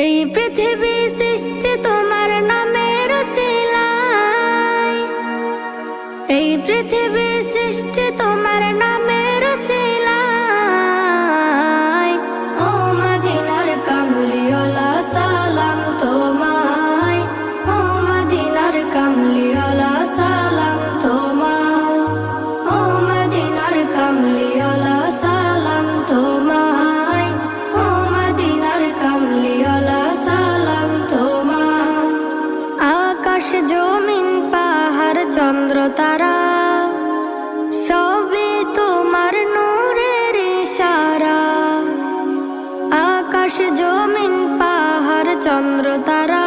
এই পৃথিবী সৃষ্টি তোমার নামের উসিলায়, এই পৃথিবী সৃষ্টি তোমার নামের উসিলায়। ও মদিনার কামলিওয়ালা সালাম তোমায়, ও মদিনার কামলিওয়ালা সালাম তোমায়, ও মদিনার কামলিওয়ালা সালাম তোমায়, ও মদিনার কামলিওয়ালা সালাম তোমায়। আকাশ জমিন পাহাড় চন্দ্র তারা সবই তোমার নূরের ইশারা। আকাশ জমিন পাহাড় চন্দ্র তারা